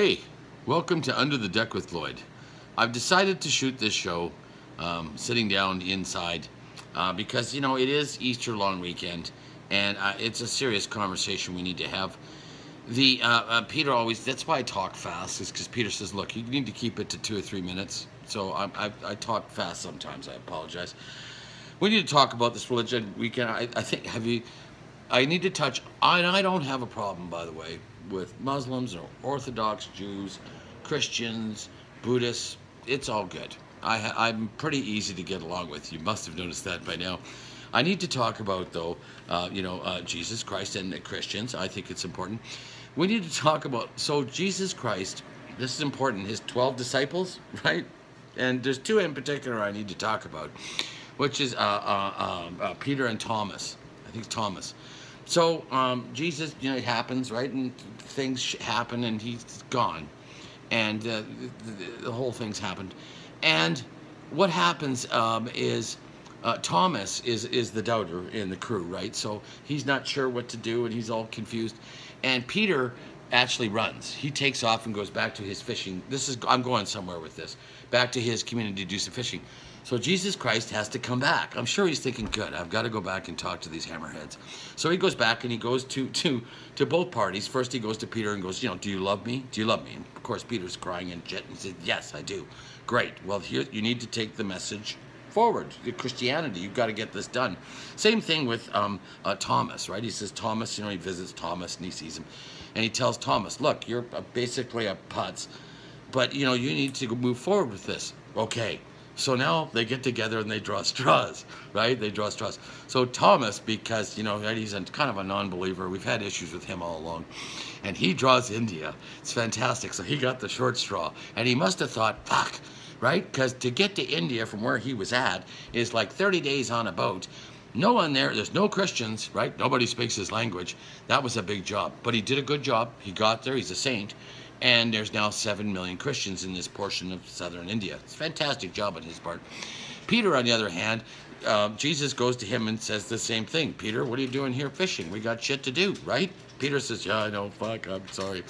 Hey, welcome to Under the Deck with Lloyd. I've decided to shoot this show sitting down inside because, you know, it is Easter long weekend and it's a serious conversation we need to have. Peter always, that's why I talk fast, is because Peter says, look, you need to keep it to 2 or 3 minutes. So I talk fast sometimes, I apologize. We need to talk about this religion weekend. I need to touch, and I don't have a problem, by the way, with Muslims or Orthodox Jews, Christians, Buddhists. It's all good. I'm pretty easy to get along with. You must have noticed that by now. I need to talk about, though, Jesus Christ and the Christians. I think it's important. We need to talk about, so Jesus Christ, this is important, his 12 disciples, right? And there's 2 in particular I need to talk about, which is Peter and Thomas. I think it's Thomas. So Jesus, you know, it happens, right? And things happen, and he's gone, and the whole thing's happened. And what happens is Thomas is the doubter in the crew, right? So he's not sure what to do, and he's all confused. And Peter actually runs. He takes off and goes back to his fishing. I'm going somewhere with this. Back to his community to do some fishing. So Jesus Christ has to come back. I'm sure he's thinking, good, I've got to go back and talk to these hammerheads. So he goes back and he goes to both parties. First he goes to Peter and goes, you know, do you love me? Do you love me? And of course Peter's crying and he said, yes, I do. Great. Well, here you need to take the message forward. Christianity, you've got to get this done. Same thing with Thomas, right? He says, Thomas, you know, he visits Thomas and he sees him. And he tells Thomas, look, you're basically a putz, but, you know, you need to move forward with this. Okay. So now they get together and they draw straws, right? They draw straws. So Thomas, because, you know, he's kind of a non-believer. We've had issues with him all along. And he draws India. It's fantastic. So he got the short straw. And he must have thought, fuck, right? Because to get to India from where he was at is like 30 days on a boat. No one there. There's no Christians, right? Nobody speaks his language. That was a big job. But he did a good job. He got there. He's a saint. And there's now 7 million Christians in this portion of southern India. It's a fantastic job on his part. Peter, on the other hand, Jesus goes to him and says the same thing. Peter, what are you doing here fishing? We got shit to do, right? Peter says, yeah, I know, fuck, I'm sorry.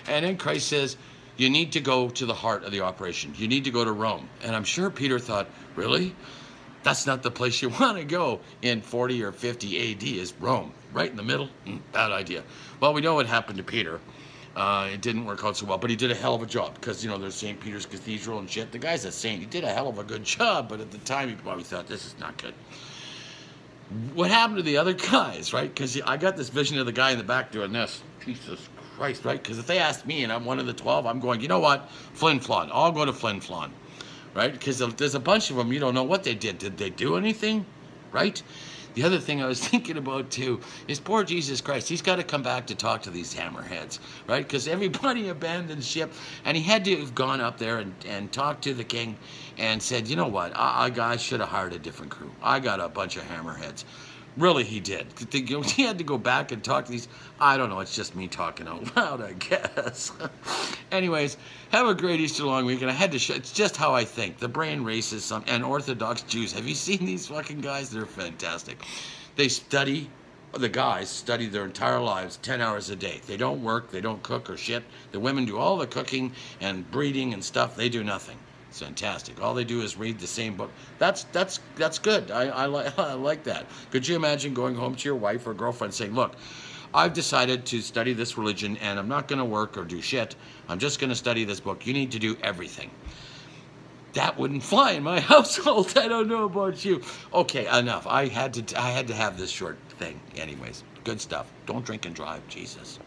And then Christ says, you need to go to the heart of the operation. You need to go to Rome. And I'm sure Peter thought, really? That's not the place you want to go in 40 or 50 AD is Rome, right in the middle. Bad idea. Well, we know what happened to Peter. It didn't work out so well, but he did a hell of a job because, you know, there's St. Peter's Cathedral and shit. The guy's a saint. He did a hell of a good job, but at the time he probably thought, this is not good. What happened to the other guys, right? Because I got this vision of the guy in the back doing this. Jesus Christ, right? Because if they asked me and I'm one of the 12, I'm going, you know what? Flin Flon. I'll go to Flin Flon, right? Because there's a bunch of them, you don't know what they did. Did they do anything, right? The other thing I was thinking about, too, is poor Jesus Christ. He's got to come back to talk to these hammerheads, right? Because everybody abandoned ship, and he had to have gone up there and talked to the king and said, you know what, I should have hired a different crew. I got a bunch of hammerheads. Really, he did. He had to go back and talk to these. I don't know. It's just me talking out loud, I guess. Anyways, have a great Easter long weekend. I had to show. It's just how I think. The brain races and Orthodox Jews. Have you seen these fucking guys? They're fantastic. They study. The guys study their entire lives 10 hours a day. They don't work. They don't cook or shit. The women do all the cooking and breeding and stuff. They do nothing. It's fantastic. All they do is read the same book. That's good. I like that. Could you imagine going home to your wife or girlfriend saying, look, I've decided to study this religion and I'm not going to work or do shit. I'm just going to study this book. You need to do everything. That wouldn't fly in my household. I don't know about you. Okay, enough. I had to have this short thing. Anyways, good stuff. Don't drink and drive. Jesus.